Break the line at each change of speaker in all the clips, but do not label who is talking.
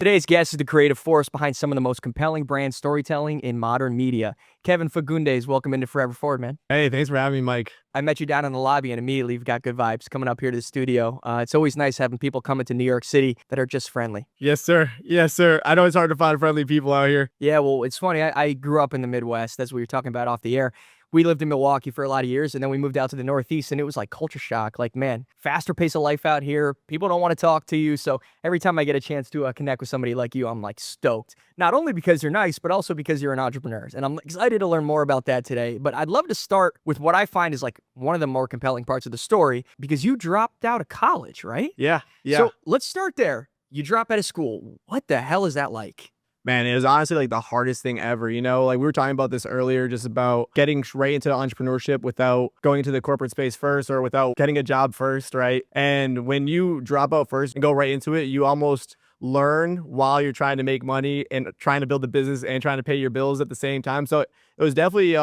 Today's guest is the creative force behind some of the most compelling brand storytelling in modern media. Kevin Fagundes, welcome into Forever Forward, man.
Hey, thanks for having me, Mike.
I met you down in the lobby and immediately you've got good vibes coming up here to the studio. It's always nice having people come into New York City that are just friendly.
Yes, sir. Yes, sir. I know it's hard to find friendly people out here.
Yeah, well, it's funny. I grew up in the Midwest. That's what we were talking about off the air. We lived in Milwaukee for a lot of years, and then we moved out to the Northeast, and it was like culture shock. Like, man, faster pace of life out here. People don't want to talk to you. So every time I get a chance to connect with somebody like you, I'm like stoked. Not only because you're nice, but also because you're an entrepreneur. And I'm excited to learn more about that today. But I'd love to start with what I find is like one of the more compelling parts of the story, because you dropped out of college, right?
Yeah.
So let's start there. You drop out of school. What the hell is that like?
Man, it was honestly like the hardest thing ever. Like we were talking about this earlier, just about getting right into entrepreneurship without going into the corporate space first or without getting a job first, right? And when you drop out first and go right into it, you almost learn while you're trying to make money and trying to build a business and trying to pay your bills at the same time. So it was definitely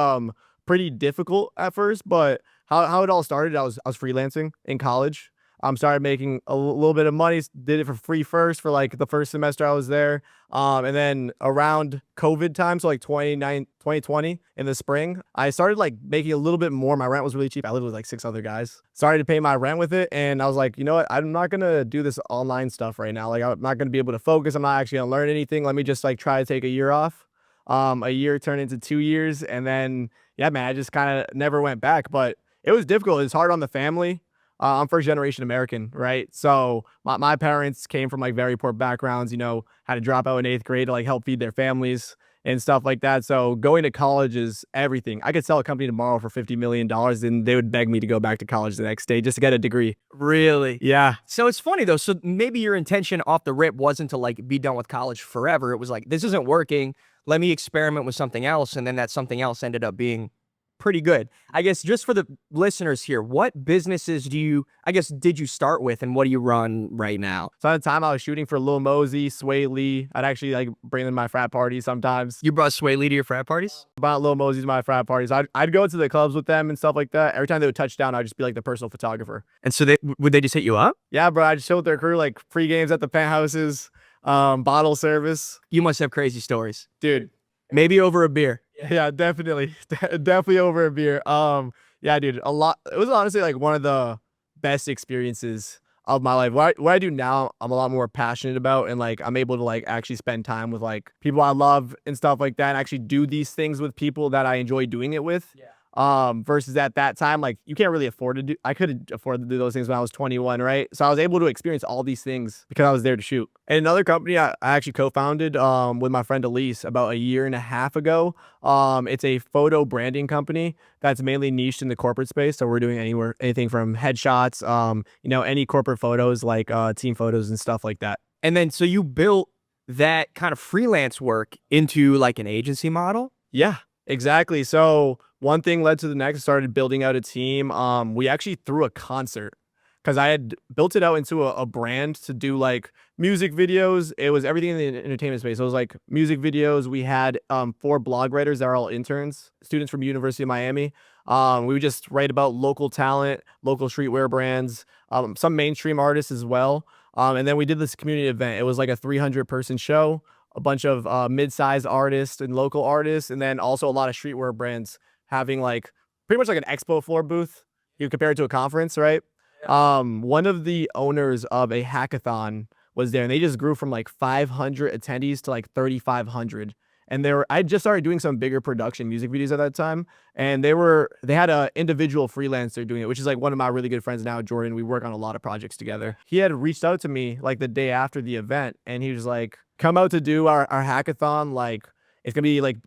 pretty difficult at first, but how it all started, I was freelancing in college. Started making a little bit of money, did it for free first for like the first semester I was there. And then around COVID time, so like 2020 in the spring, I started like making a little bit more. My rent was really cheap. I lived with like 6 other guys. Started to pay my rent with it. And I was like, you know what? I'm not going to do this online stuff right now. Like I'm not going to be able to focus. I'm not actually going to learn anything. Let me just like try to take a year off. A year turned into 2 years. And then, yeah, man, I just kind of never went back. But it was difficult. It was hard on the family. I'm first generation American, right? So my parents came from like very poor backgrounds, had to drop out in 8th grade to like help feed their families and stuff like that. So going to college is everything. I could sell a company tomorrow for $50 million and they would beg me to go back to college the next day just to get a degree.
Really?
Yeah.
So it's funny though. So maybe your intention off the rip wasn't to like be done with college forever. It was like, this isn't working. Let me experiment with something else. And then that something else ended up being pretty good. I guess just for the listeners here, what businesses did you start with and what do you run right now?
So at the time I was shooting for Lil Mosey, Sway Lee. I'd actually like bring them to my frat parties sometimes.
You brought Sway Lee to your frat parties?
Brought Lil Mosey to my frat parties. I'd go to the clubs with them and stuff like that. Every time they would touch down, I'd just be like the personal photographer.
And so would they just hit you up?
Yeah, bro. I'd just chill with their crew, like free games at the penthouses, bottle service.
You must have crazy stories.
Dude.
Maybe over a beer.
Yeah, definitely. Definitely over a beer. Yeah, dude, a lot. It was honestly like one of the best experiences of my life. What I do now, I'm a lot more passionate about, and like I'm able to like actually spend time with like people I love and stuff like that, and actually do these things with people that I enjoy doing it with.
Yeah.
Versus at that time, like you can't really afford to do, I couldn't afford to do those things when I was 21, right? So I was able to experience all these things because I was there to shoot. And another company I actually co-founded with my friend Elise about 1.5 years ago. It's a photo branding company that's mainly niched in the corporate space. So we're doing anything from headshots, any corporate photos like team photos and stuff like that.
And then so you built that kind of freelance work into like an agency model?
Yeah, exactly. So one thing led to the next. Started building out a team. We actually threw a concert because I had built it out into a brand to do like music videos. It was everything in the entertainment space. So it was like music videos. We had 4 blog writers that are all interns, students from University of Miami. We would just write about local talent, local streetwear brands, some mainstream artists as well. And then we did this community event. It was like a 300-person show, a bunch of mid-sized artists and local artists, and then also a lot of streetwear brands having like pretty much like an expo floor booth. You compare it to a conference, right? Yeah. One of the owners of a hackathon was there, and they just grew from like 500 attendees to like 3,500. And I just started doing some bigger production music videos at that time, and they had a individual freelancer doing it, which is like one of my really good friends now, Jordan. We work on a lot of projects together. He had reached out to me like the day after the event, and he was like, "Come out to do our hackathon. Like it's gonna be like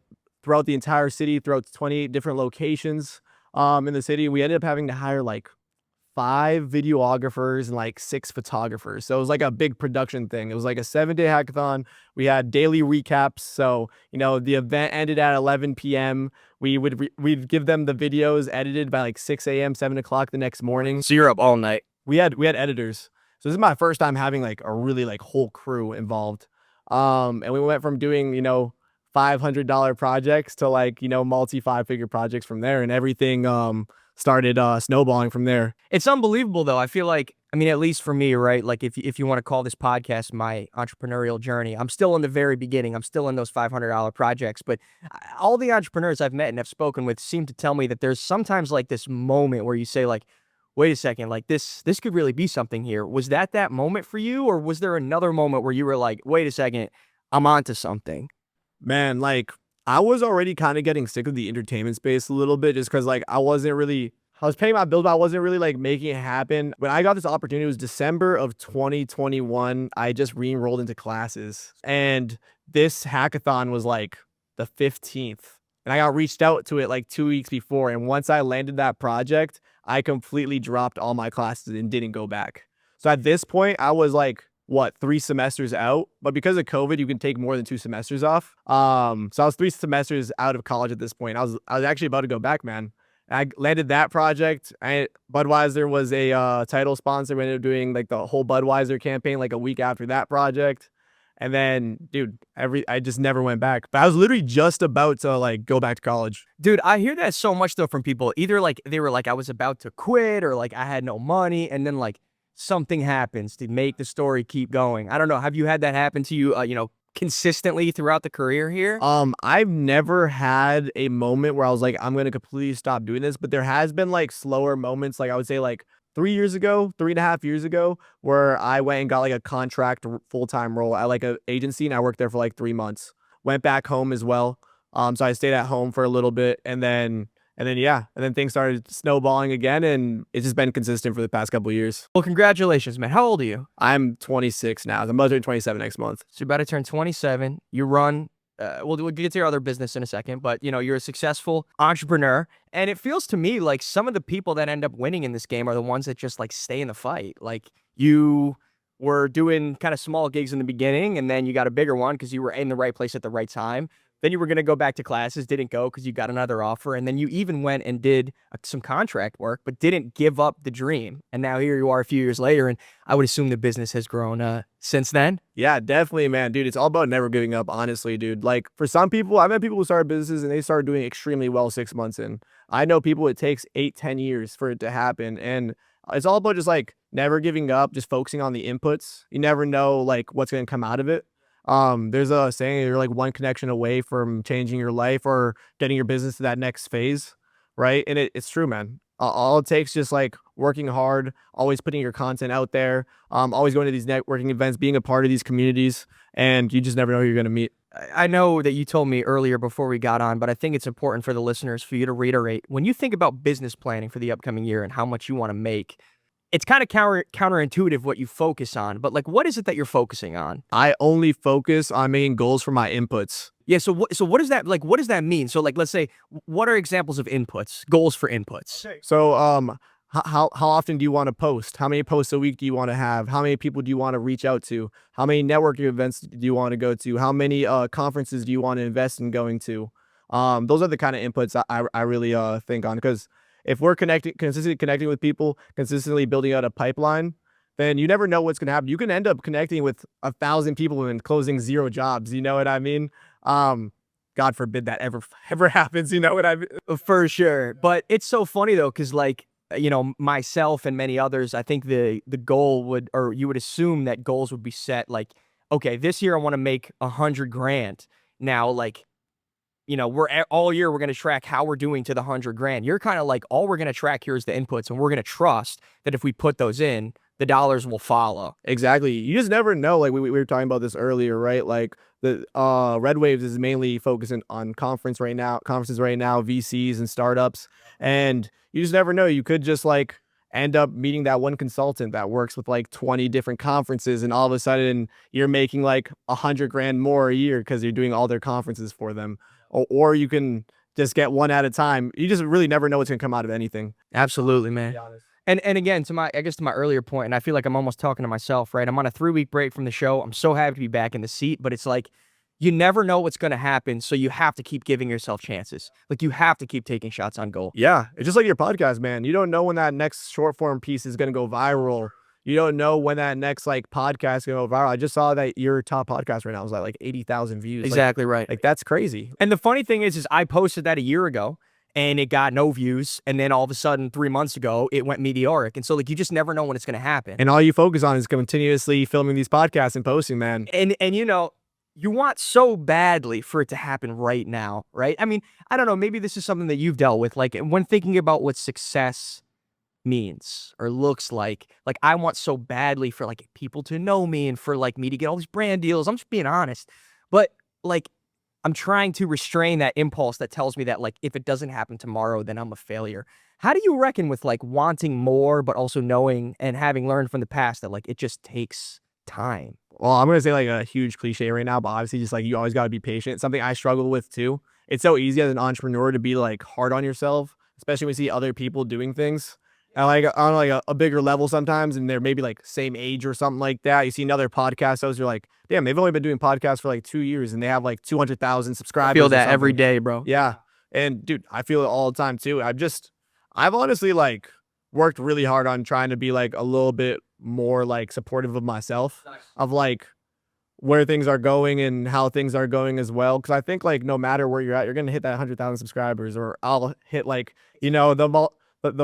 throughout the entire city, throughout 28 different locations in the city." We ended up having to hire like 5 videographers and like 6 photographers. So it was like a big production thing. It was like a 7-day hackathon. We had daily recaps. So, the event ended at 11 p.m. We'd give them the videos edited by like 6 a.m., 7 o'clock the next morning.
So you're up all night.
We had editors. So this is my first time having like a really like whole crew involved. And we went from doing, $500 projects to like, multi 5-figure projects from there, and everything started snowballing from there.
It's unbelievable though. I feel like I mean, at least for me, right? Like if you want to call this podcast my entrepreneurial journey, I'm still in the very beginning. I'm still in those $500 projects, but all the entrepreneurs I've met and have spoken with seem to tell me that there's sometimes like this moment where you say like, wait a second, like this could really be something here. Was that moment for you, or was there another moment where you were like, wait a second, I'm onto something?
Man, like I was already kind of getting sick of the entertainment space a little bit just because like I was paying my bills, but I wasn't really like making it happen. When I got this opportunity, it was December of 2021. I just re-enrolled into classes, and this hackathon was like the 15th. And I got reached out to it like 2 weeks before. And once I landed that project, I completely dropped all my classes and didn't go back. So at this point, I was like, what, 3 semesters out? But because of COVID, you can take more than 2 semesters off. So I was 3 semesters out of college at this point. I was actually about to go back, man. I landed that project. Budweiser was a title sponsor. We ended up doing like the whole Budweiser campaign like a week after that project. And then, dude, I just never went back. But I was literally just about to like go back to college.
Dude, I hear that so much though from people. Either like they were like I was about to quit, or like I had no money, and then like something happens to make the story keep going. I don't know. Have you had that happen to you, consistently throughout the career here?
I've never had a moment where I was like, I'm gonna completely stop doing this, but there has been like slower moments, like I would say like 3 years ago, 3.5 years ago, where I went and got like a contract full-time role at like a agency, and I worked there for like 3 months. Went back home as well. So I stayed at home for a little bit, and then things started snowballing again, and it's just been consistent for the past couple of years.
Well, congratulations, man. How old are you?
I'm 26 now. I'm about to turn 27 next month.
So you're about to turn 27. You run. We'll get to your other business in a second, but you're a successful entrepreneur, and it feels to me like some of the people that end up winning in this game are the ones that just like stay in the fight. Like you were doing kind of small gigs in the beginning, and then you got a bigger one because you were in the right place at the right time. Then you were going to go back to classes, didn't go because you got another offer. And then you even went and did some contract work, but didn't give up the dream. And now here you are a few years later. And I would assume the business has grown since then.
Yeah, definitely, man. Dude, it's all about never giving up, honestly, dude. Like, for some people, I've met people who started businesses and they started doing extremely well 6 months in. I know people, it takes 8, 10 years for it to happen. And it's all about just like never giving up, just focusing on the inputs. You never know like what's going to come out of it. There's a saying, you're like one connection away from changing your life or getting your business to that next phase, right? And it's true, man. All it takes just like working hard, always putting your content out there, always going to these networking events, being a part of these communities, and you just never know who you're going to meet.
I know that you told me earlier before we got on, but I think it's important for the listeners for you to reiterate when you think about business planning for the upcoming year and how much you want to make. It's kind of counterintuitive what you focus on, but like, what is it that you're focusing on?
I only focus on making goals for my inputs.
Yeah. So what does that like? What does that mean? So like, let's say, what are examples of inputs, goals for inputs?
Okay. So, how often do you want to post? How many posts a week do you want to have? How many people do you want to reach out to? How many networking events do you want to go to? How many conferences do you want to invest in going to? Those are the kind of inputs I really think on, because if we're consistently connecting with people, consistently building out a pipeline, then you never know what's going to happen. You can end up connecting with 1,000 people and closing 0 jobs. You know what I mean? God forbid that ever happens. You know what I mean?
For sure. But it's so funny though, because like, myself and many others, I think the goal would, or you would assume that goals would be set like, okay, this year I want to make 100 grand. Now, like, all year we're going to track how we're doing to the 100 grand. You're kind of like, all we're going to track here is the inputs, and we're going to trust that if we put those in, the dollars will follow.
Exactly. You just never know. Like we were talking about this earlier, right? Like the Red Waves is mainly focusing on conferences right now, VCs and startups. And you just never know. You could just like end up meeting that one consultant that works with like 20 different conferences, and all of a sudden you're making like 100 grand more a year because you're doing all their conferences for them. Or you can just get one at a time. You just really never know what's gonna come out of anything.
Absolutely, man. And again, to my earlier point, and I feel like I'm almost talking to myself, right? I'm on a 3-week break from the show. I'm so happy to be back in the seat, but it's like, you never know what's going to happen. So you have to keep giving yourself chances. Like, you have to keep taking shots on goal.
Yeah. It's just like your podcast, man. You don't know when that next short form piece is going to go viral. You don't know when that next like podcast is going to go viral. I just saw that your top podcast right now is like 80,000 views.
Exactly right.
Like that's crazy.
And the funny thing is I posted that a year ago, and it got no views. And then all of a sudden, 3 months ago, it went meteoric. And so like you just never know when it's going to happen.
And all you focus on is continuously filming these podcasts and posting, man.
And you know, you want so badly for it to happen right now, right? I mean, I don't know, maybe this is something that you've dealt with, like when thinking about what success means or looks like I want so badly for like people to know me and for like me to get all these brand deals. I'm just being honest. But like I'm trying to restrain that impulse that tells me that like if it doesn't happen tomorrow, then I'm a failure. How do you reckon with like wanting more, but also knowing and having learned from the past that like it just takes time?
Well, I'm gonna say like a huge cliche right now, but obviously just like you always gotta be patient. Something I struggle with too. It's so easy as an entrepreneur to be like hard on yourself, especially when you see other people doing things and like on like a bigger level sometimes, and they're maybe like same age or something like that. You see another podcast host, you're like, damn, they've only been doing podcasts for like 2 years and they have like 200,000 subscribers.
I feel
or
that every
something.
day, bro.
Yeah. And dude, I feel it all the time too. I've honestly like worked really hard on trying to be like a little bit more like supportive of myself, of like where things are going and how things are going as well. Cause I think like no matter where you're at, you're gonna hit that 100,000 subscribers, or I'll hit like, you know, the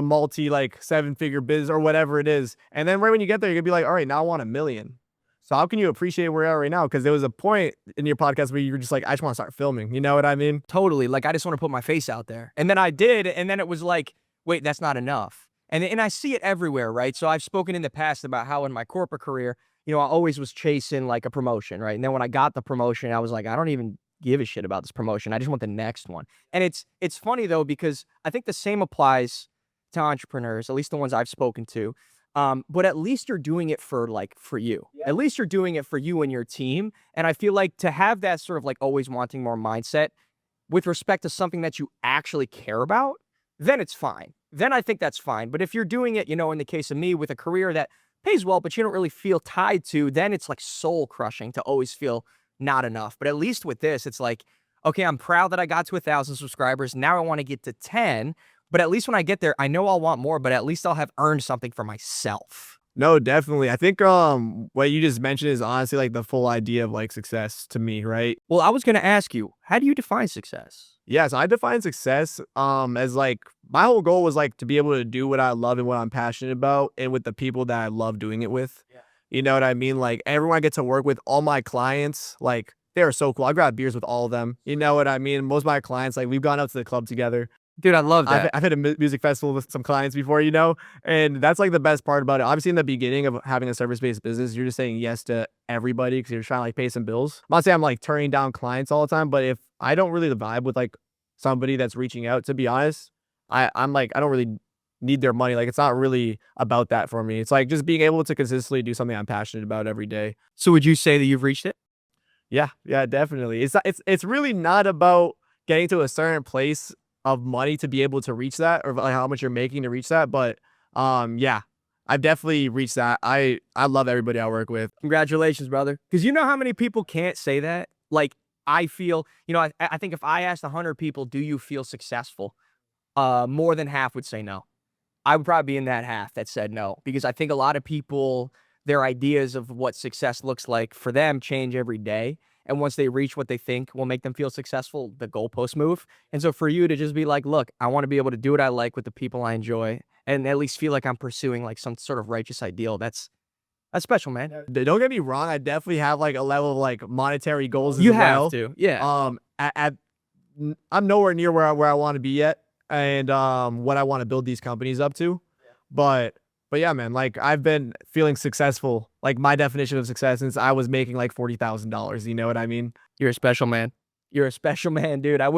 multi like 7-figure biz or whatever it is. And then right when you get there, you're gonna be like, all right, now I want 1 million. So how can you appreciate where you're at right now? Because there was a point in your podcast where you were just like, I just want to start filming. You know what I mean?
Totally. Like I just want to put my face out there. And then I did, and then it was like, wait, that's not enough. And I see it everywhere, right? So I've spoken in the past about how in my corporate career, you know, I always was chasing like a promotion, right? And then when I got the promotion, I was like, I don't even give a shit about this promotion. I just want the next one. And it's funny though, because I think the same applies to entrepreneurs, at least the ones I've spoken to. But at least you're doing it for you. Yeah. At least you're doing it for you and your team. And I feel like to have that sort of like always wanting more mindset with respect to something that you actually care about, then it's fine. Then I think that's fine. But if you're doing it, you know, in the case of me with a career that pays well, but you don't really feel tied to, then it's like soul crushing to always feel not enough. But at least with this, it's like, okay, I'm proud that I got to 1,000 subscribers. Now I want to get to 10. But at least when I get there, I know I'll want more, but at least I'll have earned something for myself.
No, definitely. I think what you just mentioned is honestly like the full idea of like success to me, right?
Well, I was going to ask you, how do you define success?
Yes, I define success as like my whole goal was like to be able to do what I love and what I'm passionate about, and with the people that I love doing it with. Yeah. You know what I mean? Like everyone I get to work with, all my clients, like they are so cool. I grab beers with all of them. You know what I mean? Most of my clients, like we've gone out to the club together.
Dude, I love that.
I've hit a music festival with some clients before, you know, and that's like the best part about it. Obviously, in the beginning of having a service-based business, you're just saying yes to everybody because you're trying to like pay some bills. I'm not saying I'm like turning down clients all the time, but if I don't really vibe with like somebody that's reaching out, to be honest, I'm like, I don't really need their money. Like, it's not really about that for me. It's like just being able to consistently do something I'm passionate about every day.
So would you say that you've reached it?
Yeah, definitely. It's really not about getting to a certain place of money to be able to reach that, or like how much you're making to reach that. But yeah, I've definitely reached that. I love everybody I work with.
Congratulations, brother. Because you know how many people can't say that? Like, I feel, you know, I think if I asked 100 people, do you feel successful? More than half would say no. I would probably be in that half that said no, because I think a lot of people, their ideas of what success looks like for them change every day. And once they reach what they think will make them feel successful, the goalposts move. And so for you to just be like, look, I want to be able to do what I like with the people I enjoy, and at least feel like I'm pursuing like some sort of righteous ideal, that's special, man.
Don't get me wrong. I definitely have like a level of like monetary goals as
You
well.
have to, yeah.
I'm nowhere near where I want to be yet, and what I want to build these companies up to. But yeah, man, like I've been feeling successful, like my definition of success, since I was making like $40,000. You know what I mean?
You're a special man. You're a special man, dude. I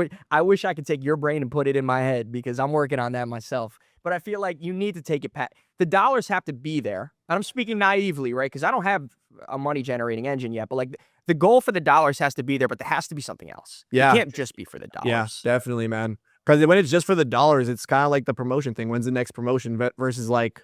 wish I could take your brain and put it in my head, because I'm working on that myself. But I feel like you need to take it past. The dollars have to be there. And I'm speaking naively, right? Because I don't have a money generating engine yet. But like the goal for the dollars has to be there, but there has to be something else.
Yeah.
It can't just be for the dollars.
Yeah, definitely, man. Because when it's just for the dollars, it's kind of like the promotion thing. When's the next promotion versus like,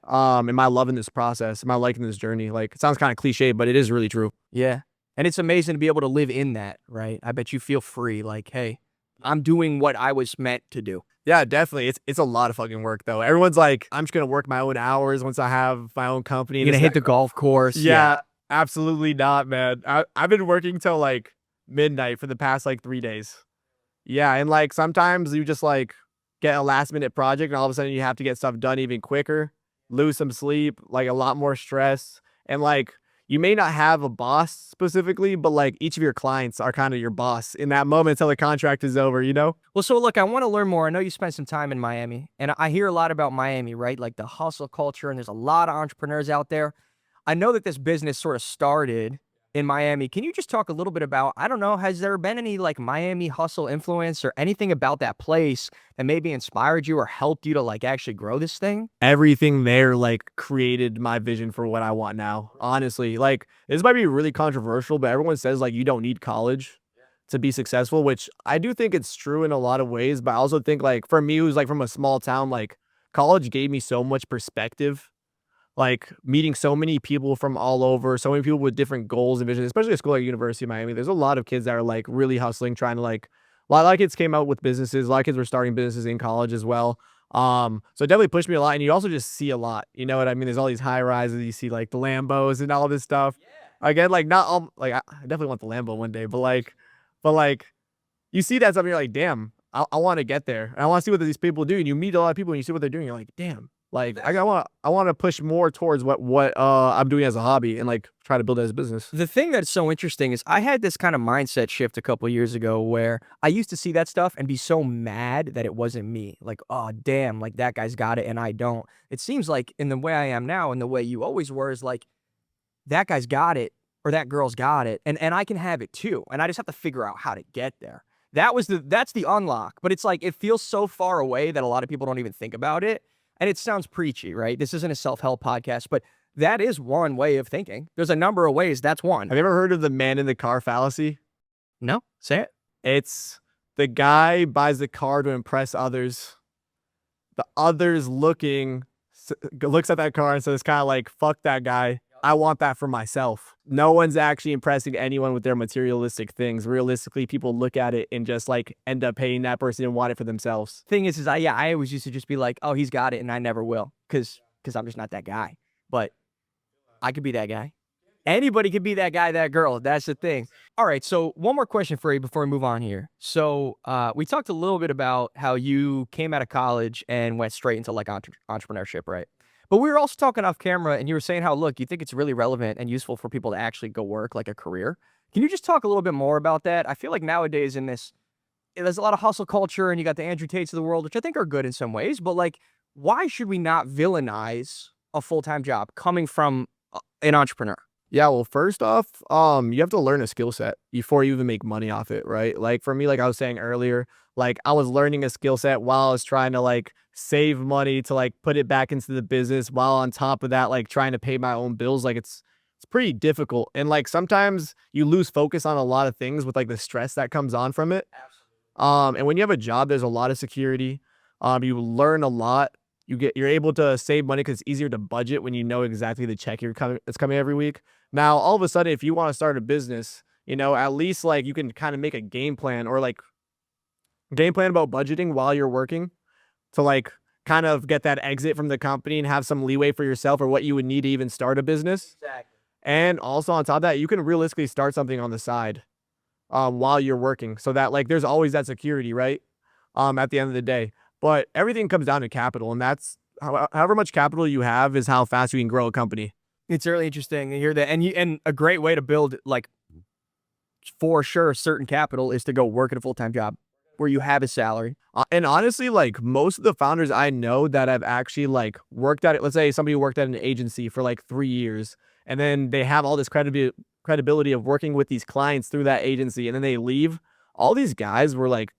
am I loving this process? Am I liking this journey? Like, it sounds kind of cliche, but it is really true.
Yeah. And it's amazing to be able to live in that, right? I bet you feel free. Like, hey, I'm doing what I was meant to do.
Yeah, definitely. It's a lot of fucking work though. Everyone's like, I'm just gonna work my own hours once I have my own company.
You're gonna hit the golf course.
Yeah, absolutely not, man. I've been working till like midnight for the past like 3 days. Yeah, and like sometimes you just like get a last minute project and all of a sudden you have to get stuff done even quicker, lose some sleep, like a lot more stress. And like you may not have a boss specifically, but like each of your clients are kind of your boss in that moment until the contract is over, you know?
Well, so look, I want to learn more. I know you spent some time in Miami, and I hear a lot about Miami, right? Like the hustle culture, and there's a lot of entrepreneurs out there. I know that this business sort of started in Miami. Can you just talk a little bit about, I don't know, has there been any like Miami hustle influence or anything about that place that maybe inspired you or helped you to like actually grow this thing?
Everything there like created my vision for what I want now. Honestly, like this might be really controversial, but everyone says like you don't need college to be successful, which I do think it's true in a lot of ways. But I also think like for me, who's like from a small town, like college gave me so much perspective, like meeting so many people from all over, so many people with different goals and visions, especially a school like University of Miami. There's a lot of kids that are like really hustling, trying to like a lot of kids came out with businesses, a lot of kids were starting businesses in college as well. So it definitely pushed me a lot. And you also just see a lot. You know what I mean? There's all these high rises, you see like the Lambos and all this stuff. Again, like not all like I definitely want the Lambo one day, but like you see that stuff and you're like, damn, I want to get there. And I want to see what these people do. And you meet a lot of people and you see what they're doing. You're like, damn, like I want to push more towards what I'm doing as a hobby and like try to build it as a business.
The thing that's so interesting is I had this kind of mindset shift a couple years ago where I used to see that stuff and be so mad that it wasn't me. Like, oh, damn, like that guy's got it and I don't. It seems like in the way I am now and the way you always were is like, that guy's got it or that girl's got it and I can have it too. And I just have to figure out how to get there. That's the unlock, but it's like it feels so far away that a lot of people don't even think about it. And it sounds preachy, right? This isn't a self-help podcast, but that is one way of thinking. There's a number of ways. That's one.
Have you ever heard of the man in the car fallacy?
No? Say it.
It's the guy buys the car to impress others. The others looks at that car and says kind of like, fuck that guy. I want that for myself. No one's actually impressing anyone with their materialistic things. Realistically, people look at it and just like end up paying that person and want it for themselves.
Thing is I always used to just be like, oh, he's got it and I never will because I'm just not that guy. But I could be that guy. Anybody could be that guy, that girl. That's the thing. All right. So one more question for you before we move on here. So we talked a little bit about how you came out of college and went straight into like entrepreneurship, right? But we were also talking off camera and you were saying how, look, you think it's really relevant and useful for people to actually go work like a career. Can you just talk a little bit more about that? I feel like nowadays there's a lot of hustle culture and you got the Andrew Tates of the world, which I think are good in some ways, but like, why should we not villainize a full-time job coming from an entrepreneur?
Yeah, well, first off, you have to learn a skill set before you even make money off it, right? Like for me, like I was saying earlier, like I was learning a skill set while I was trying to like save money to like put it back into the business while on top of that, like trying to pay my own bills. Like it's pretty difficult. And like sometimes you lose focus on a lot of things with like the stress that comes on from it. And when you have a job, there's a lot of security. You learn a lot. You're able to save money because it's easier to budget when you know exactly the check it's coming every week. Now, all of a sudden, if you want to start a business, you know, at least like you can kind of make a game plan or like game plan about budgeting while you're working to like kind of get that exit from the company and have some leeway for yourself or what you would need to even start a business.
Exactly.
And also on top of that, you can realistically start something on the side while you're working so that like there's always that security, right? At the end of the day. But everything comes down to capital, and that's however much capital you have is how fast you can grow a company.
It's really interesting to hear that. And a great way to build like for sure certain capital is to go work at a full-time job where you have a salary.
And honestly, like most of the founders I know that have actually like worked at it, let's say somebody worked at an agency for like 3 years and then they have all this credibility of working with these clients through that agency and then they leave. All these guys were like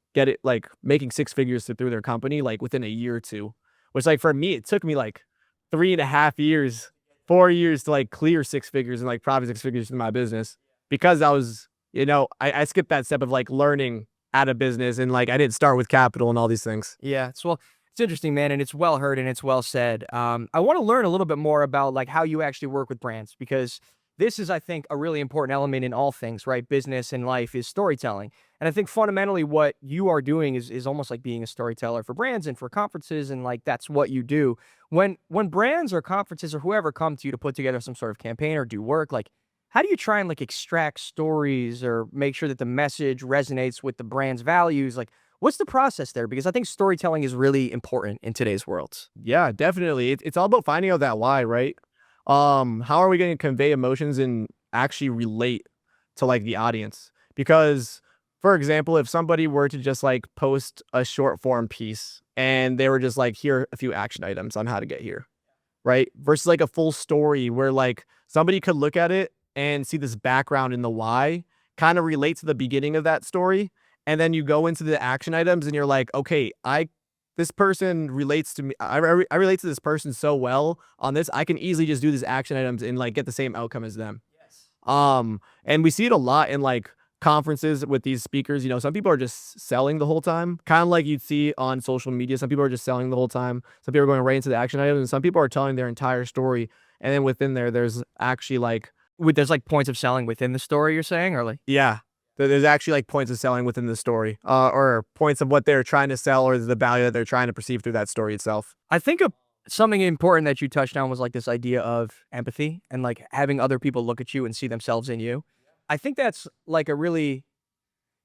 making 6 figures through their company like within a year or two, which like for me, it took me like 3.5 years, 4 years to like clear 6 figures and like profit 6 figures in my business because I was, you know, I skipped that step of like learning at a business and like I didn't start with capital and all these things.
Yeah. It's interesting, man. And it's well heard and it's well said. I want to learn a little bit more about like how you actually work with brands because this is, I think, a really important element in all things, right? Business and life is storytelling. And I think fundamentally what you are doing is almost like being a storyteller for brands and for conferences. And like, that's what you do. When brands or conferences or whoever come to you to put together some sort of campaign or do work, like, how do you try and like extract stories or make sure that the message resonates with the brand's values? Like, What's the process there? Because I think storytelling is really important in today's world.
Yeah, definitely. It's all about finding out that why, right? How are we going to convey emotions and actually relate to like the audience? Because, for example, if somebody were to just like post a short form piece and they were just like, here are a few action items on how to get here, right? Versus like a full story where like somebody could look at it and see this background in the why, kind of relate to the beginning of that story. And then you go into the action items and you're like, okay, this person relates to me. I relate to this person so well on this. I can easily just do these action items and like get the same outcome as them.
Yes.
And we see it a lot in like conferences with these speakers. You know, some people are just selling the whole time, kind of like you'd see on social media. Some people are just selling the whole time. Some people are going right into the action items, and some people are telling their entire story. And then within there, there's actually like,
There's like points of selling within the story you're saying, or like
yeah, there's actually like points of selling within the story, or points of what they're trying to sell or the value that they're trying to perceive through that story itself.
I think something important that you touched on was like this idea of empathy and like having other people look at you and see themselves in you. I think that's like a really,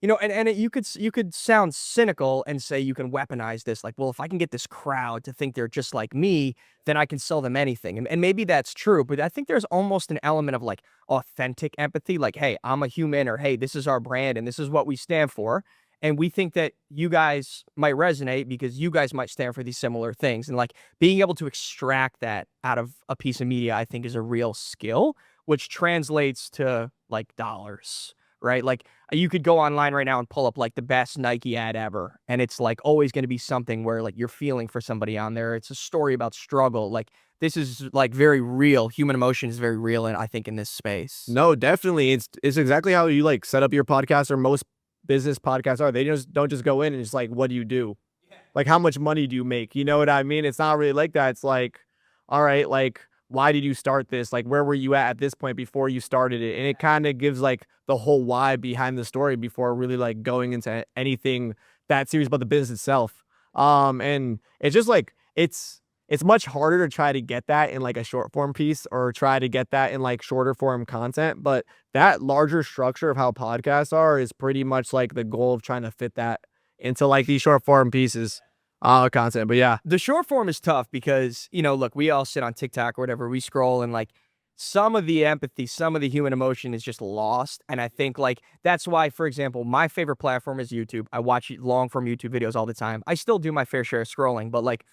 you could sound cynical and say you can weaponize this, like, well, if I can get this crowd to think they're just like me, then I can sell them anything. And maybe that's true, but I think there's almost an element of like authentic empathy, like, hey, I'm a human, or hey, this is our brand and this is what we stand for. And we think that you guys might resonate because you guys might stand for these similar things. And like being able to extract that out of a piece of media, I think is a real skill, which translates to like dollars, right? Like you could go online right now and pull up like the best Nike ad ever. And it's like always going to be something where like you're feeling for somebody on there. It's a story about struggle. Like this is like very real. Human emotion is very real. And I think in this space.
No, definitely. It's exactly how you like set up your podcast, or most business podcasts are. They just don't just go in and just like, what do you do? Like, how much money do you make? You know what I mean? It's not really like that. It's like, all right, like, why did you start this? Like, where were you at this point before you started it? And it kind of gives like the whole why behind the story before really like going into anything that serious about the business itself. And it's just like, it's much harder to try to get that in like a short form piece, or try to get that in like shorter form content. But that larger structure of how podcasts are is pretty much like the goal of trying to fit that into like these short form pieces content. But yeah,
The short form is tough because, look, we all sit on TikTok or whatever, we scroll and like some of the empathy, some of the human emotion is just lost. And I think like that's why, for example, my favorite platform is YouTube. I watch long form YouTube videos all the time. I still do my fair share of scrolling, but like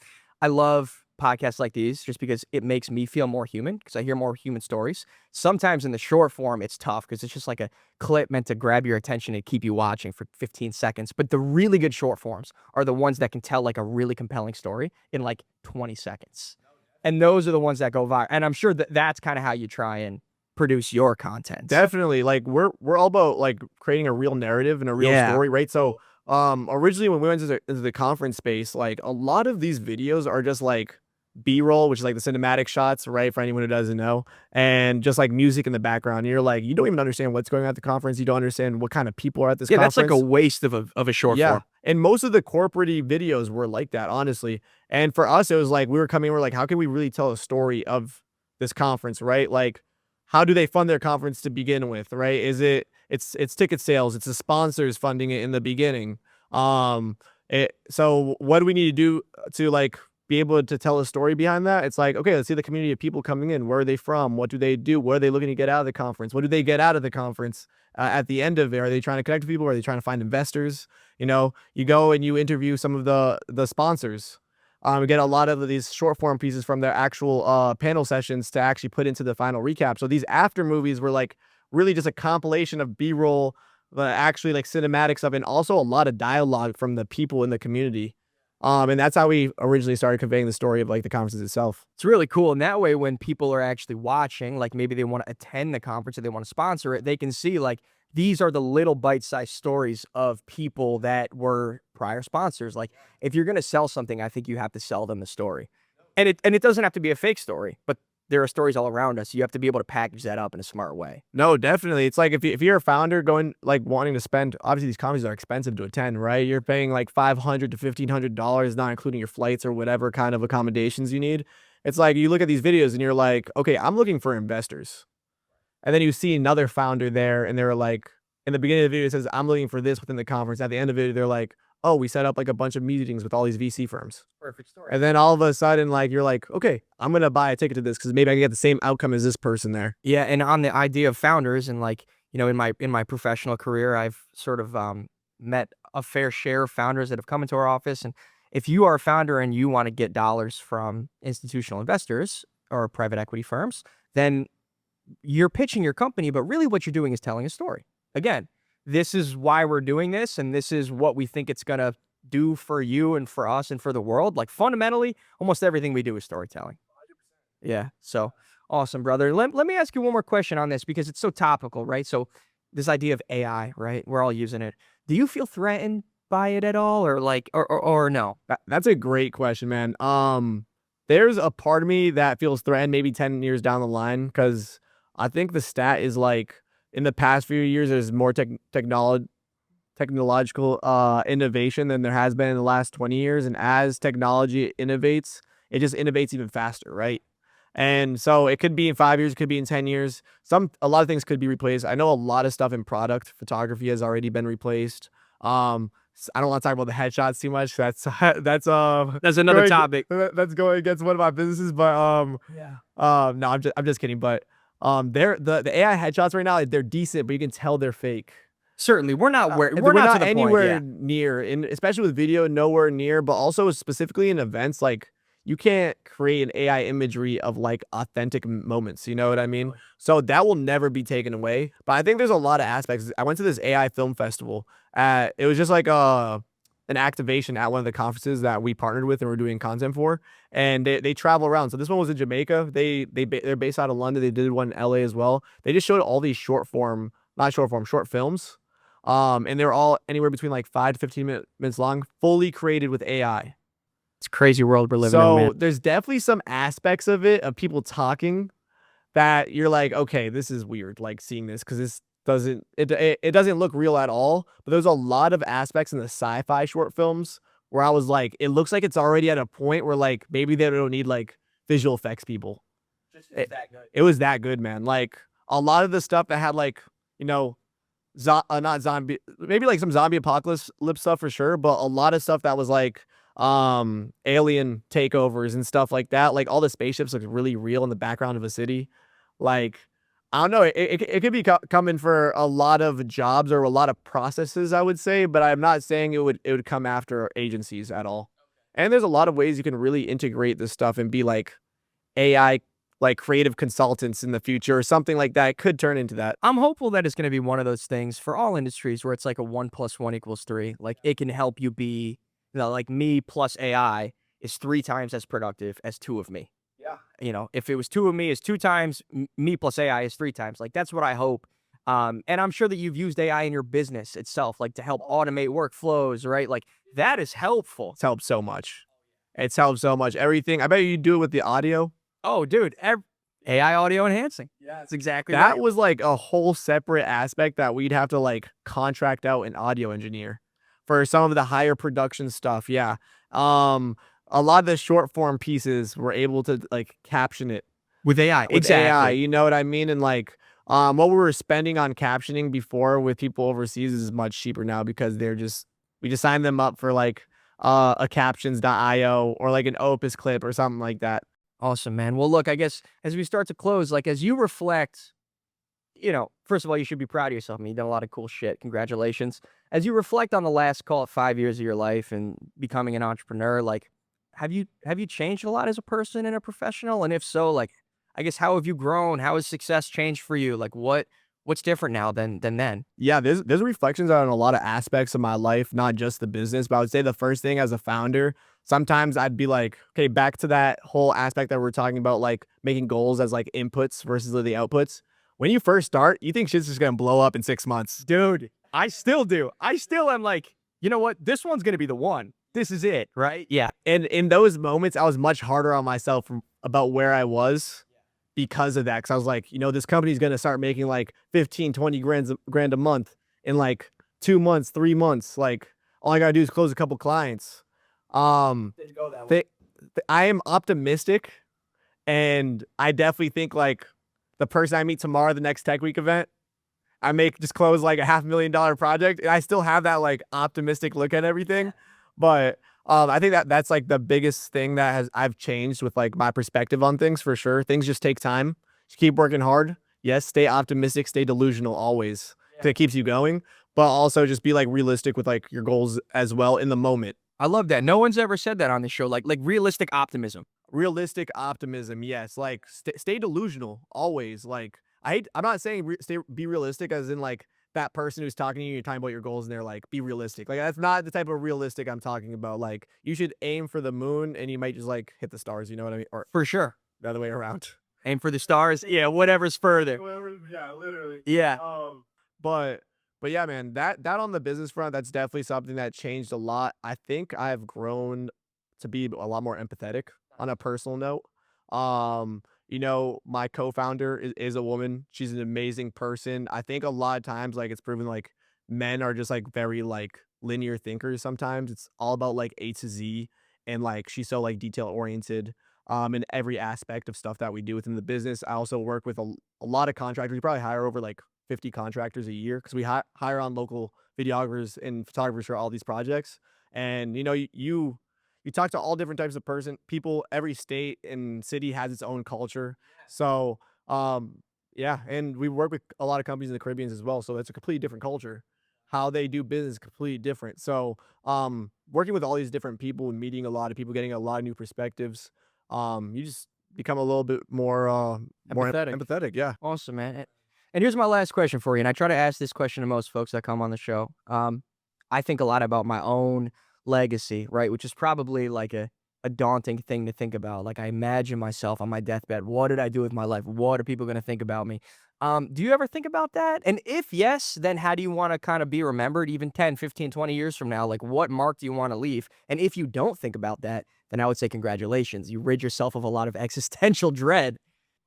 I love podcasts like these just because it makes me feel more human because I hear more human stories. Sometimes in the short form, it's tough because it's just like a clip meant to grab your attention and keep you watching for 15 seconds. But the really good short forms are the ones that can tell like a really compelling story in like 20 seconds. And those are the ones that go viral. And I'm sure that that's kind of how you try and produce your content.
definitely. Like we're all about like creating a real narrative and a real
Yeah.
story, right? So originally when we went into the conference space, like a lot of these videos are just like B-roll, which is like the cinematic shots, right? For anyone who doesn't know, and just like music in the background. And you're like, you don't even understand what's going on at the conference. You don't understand what kind of people are at this
Yeah,
conference.
that's like a waste of a short
Yeah.
form.
And most of the corporate videos were like that, honestly. And for us, it was like we're like, how can we really tell a story of this conference, right? Like, how do they fund their conference to begin with, right? It's ticket sales, it's the sponsors funding it in the beginning. So what do we need to do to like be able to tell a story behind that? It's like, okay, let's see the community of people coming in. Where are they from? What do they do? What are they looking to get out of the conference? What do they get out of the conference at the end of it? Are they trying to connect with people? Are they trying to find investors? You know, you go and you interview some of the sponsors. We get a lot of these short form pieces from their actual panel sessions to actually put into the final recap. So these after movies were like really just a compilation of B-roll, actually like cinematics of, and also a lot of dialogue from the people in the community. And that's how we originally started conveying the story of like the conferences itself.
It's really cool. And that way, when people are actually watching, like maybe they want to attend the conference or they want to sponsor it, they can see like these are the little bite-sized stories of people that were prior sponsors. Like if you're going to sell something, I think you have to sell them the story. And it doesn't have to be a fake story, but there are stories all around us. You have to be able to package that up in a smart way.
No, definitely. It's like if you're a founder going like wanting to spend, obviously these conferences are expensive to attend, right? You're paying like $500 to $1,500, not including your flights or whatever kind of accommodations you need. It's like you look at these videos and you're like, okay, I'm looking for investors. And then you see another founder there and they're like, in the beginning of the video, it says, I'm looking for this within the conference. At the end of it, they're like, oh, we set up like a bunch of meetings with all these VC firms.
Perfect story.
And then all of a sudden, like, you're like, okay, I'm going to buy a ticket to this because maybe I can get the same outcome as this person there.
Yeah, and on the idea of founders and like, in my professional career, I've sort of met a fair share of founders that have come into our office. And if you are a founder and you want to get dollars from institutional investors or private equity firms, then you're pitching your company, but really what you're doing is telling a story. Again, this is why we're doing this, and this is what we think it's gonna do for you and for us and for the world. Like fundamentally, almost everything we do is storytelling. Yeah. So awesome, brother. Let me ask you one more question on this because it's so topical, right? So this idea of AI, right? We're all using it. Do you feel threatened by it at all, or like, or no?
That's a great question, man. There's a part of me that feels threatened maybe 10 years down the line because I think the stat is like in the past few years, there's more technological innovation than there has been in the last 20 years. And as technology innovates, it just innovates even faster, right? And so it could be in 5 years, it could be in 10 years. A lot of things could be replaced. I know a lot of stuff in product photography has already been replaced. I don't want to talk about the headshots too much. That's
Another topic.
That's going against one of my businesses, but
Yeah.
no, I'm just kidding. But the AI headshots right now, they're decent, but you can tell they're fake.
Certainly, we're not where
We're
not
not
to the
anywhere
point.
near, and especially with video, nowhere near. But also specifically in events, like you can't create an AI imagery of like authentic moments. You know what I mean? So that will never be taken away. But I think there's a lot of aspects. I went to this AI film festival. It was just like an activation at one of the conferences that we partnered with and we're doing content for. And they travel around. So this one was in Jamaica. They're based out of London. They did one in LA as well. They just showed all these short films. And they were all anywhere between like 5 to 15 minutes long, fully created with AI.
It's a crazy world we're living in,
So
man.
there's definitely some aspects of it, of people talking, that you're like, okay, this is weird, like seeing this, because this doesn't look real at all. But there's a lot of aspects in the sci-fi short films where I was like, it looks like it's already at a point where like maybe they don't need like visual effects people. It was that good, man. Like a lot of the stuff that had like, you know, not zombie, maybe like some zombie apocalypse stuff for sure, but a lot of stuff that was like alien takeovers and stuff like that. Like all the spaceships look really real in the background of a city. Like I don't know, it could be coming for a lot of jobs or a lot of processes, I would say, but I'm not saying it would come after agencies at all. And there's a lot of ways you can really integrate this stuff and be like AI, like creative consultants in the future or something like that. It could turn into that.
I'm hopeful that it's going to be one of those things for all industries where it's like a 1 + 1 = 3. Like it can help you be, like me plus AI is 3 times as productive as 2 of me.
Yeah.
If it was 2 of me is 2 times, me plus AI is 3 times. Like that's what I hope. And I'm sure that you've used AI in your business itself, like to help automate workflows, right? Like that is helpful.
It's helped so much. It's helped so much. Everything. I bet you do it with the audio.
Oh, dude, AI audio enhancing. Yeah, that's exactly
That
right.
was like a whole separate aspect that we'd have to like contract out an audio engineer for some of the higher production stuff. Yeah. A lot of the short form pieces were able to like caption it
With AI,
with AI,
exactly.
you know what I mean? And like what we were spending on captioning before with people overseas is much cheaper now because we just signed them up for like a captions.io or like an Opus clip or something like that.
Awesome, man. Well, look, I guess as we start to close, like as you reflect, first of all, you should be proud of yourself. I mean, you've done a lot of cool shit. Congratulations. As you reflect on the last, call it 5 years of your life and becoming an entrepreneur, like, have you changed a lot as a person and a professional? And if so, like, I guess how have you grown? How has success changed for you? Like, what's different now than then?
Yeah, there's reflections on a lot of aspects of my life, not just the business, but I would say the first thing as a founder, sometimes I'd be like, okay, back to that whole aspect that we're talking about, like making goals as like inputs versus the outputs. When you first start, you think shit's just gonna blow up in 6 months.
Dude, I still do. I still am like, you know what? This one's gonna be the one. This is it, right? Yeah.
And in those moments, I was much harder on myself about where I was because of that. Cause I was like, this company's going to start making like 15, 20 grand a month in like 2 months, 3 months. Like all I got to do is close a couple clients.
Didn't go that way.
I am optimistic and I definitely think like the person I meet tomorrow, the next Tech Week event, I make just close like a $500,000 project, and I still have that like optimistic look at everything. But I think that that's like the biggest thing that has I've changed with like my perspective on things for sure. Things just take time. Just keep working hard. Yes, stay optimistic, stay delusional always, 'cause it keeps you going. But also just be like realistic with like your goals as well in the moment.
I love that. No one's ever said that on this show. Like realistic optimism.
Realistic optimism, yes. Like stay delusional always. Like I'm not saying be realistic as in like that person who's talking to you, you're talking about your goals, and they're like, be realistic. Like that's not the type of realistic I'm talking about. Like you should aim for the moon, and you might just like hit the stars. You know what I mean? Or
For sure.
the other way around.
Aim for the stars. Yeah, whatever's further.
Whatever, yeah, literally.
Yeah.
But yeah, man, that on the business front, that's definitely something that changed a lot. I think I've grown to be a lot more empathetic on a personal note. My co-founder is a woman. She's an amazing person. I think a lot of times, like it's proven like men are just like very like linear thinkers sometimes. It's all about like A to Z, and like she's so like detail oriented in every aspect of stuff that we do within the business. I also work with a lot of contractors. We probably hire over like 50 contractors a year because we hire on local videographers and photographers for all these projects. And you talk to all different types of people. Every state and city has its own culture. So yeah, and we work with a lot of companies in the Caribbean as well. So it's a completely different culture. How they do business is completely different. So working with all these different people and meeting a lot of people, getting a lot of new perspectives, you just become a little bit more
Empathetic.
empathetic. Yeah.
Awesome, man. And here's my last question for you. And I try to ask this question to most folks that come on the show. I think a lot about my own legacy, right? Which is probably like a daunting thing to think about. Like I imagine myself on my deathbed. What did I do with my life? What are people going to think about me? Do you ever think about that? And if yes, then how do you want to kind of be remembered even 10, 15, 20 years from now? Like what mark do you want to leave? And if you don't think about that, then I would say congratulations. You rid yourself of a lot of existential dread.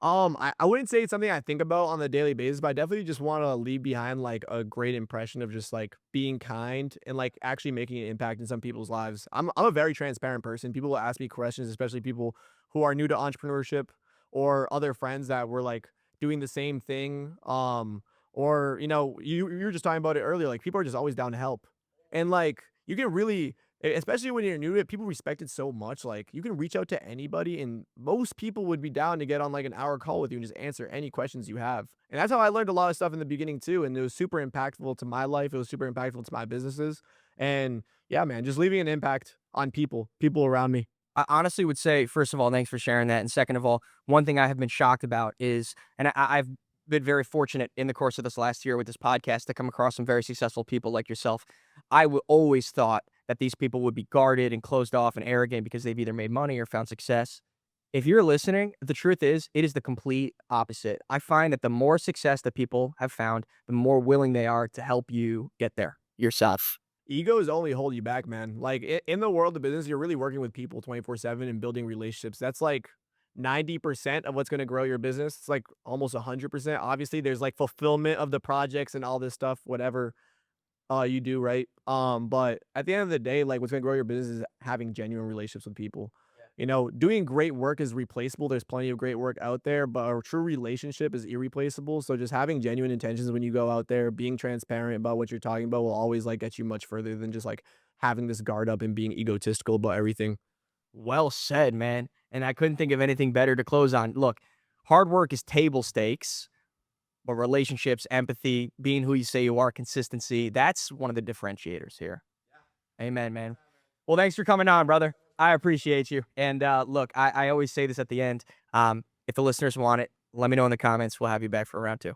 I wouldn't say it's something I think about on the daily basis, but I definitely just want to leave behind like a great impression of just like being kind and like actually making an impact in some people's lives. I'm a very transparent person. People will ask me questions, especially people who are new to entrepreneurship or other friends that were like doing the same thing. Or you were just talking about it earlier. Like people are just always down to help, and like you can really especially when you're new to it, people respect it so much. Like you can reach out to anybody, and most people would be down to get on like an hour call with you and just answer any questions you have. And that's how I learned a lot of stuff in the beginning too. And it was super impactful to my life. It was super impactful to my businesses. And yeah, man, just leaving an impact on people around me.
I honestly would say, first of all, thanks for sharing that. And second of all, one thing I have been shocked about is, and I've been very fortunate in the course of this last year with this podcast to come across some very successful people like yourself. Always thought that these people would be guarded and closed off and arrogant because they've either made money or found success. If you're listening, the truth is, it is the complete opposite. I find that the more success that people have found, the more willing they are to help you get there yourself.
Egos only hold you back, man. Like in the world of business, you're really working with people 24/7 and building relationships. That's like 90% of what's going to grow your business. It's like almost 100%. Obviously, there's like fulfillment of the projects and all this stuff, whatever you do, right? But at the end of the day, like what's gonna grow your business is having genuine relationships with people. Doing great work is replaceable. There's plenty of great work out there, but a true relationship is irreplaceable. So just having genuine intentions when you go out there, being transparent about what you're talking about will always like get you much further than just like having this guard up and being egotistical about everything.
Well said, man. And I couldn't think of anything better to close on. Look, hard work is table stakes, but relationships, empathy, being who you say you are, consistency, that's one of the differentiators here. Amen, man. Well, thanks for coming on, brother. I appreciate you. And look, I always say this at the end. If the listeners want it, let me know in the comments. We'll have you back for round two.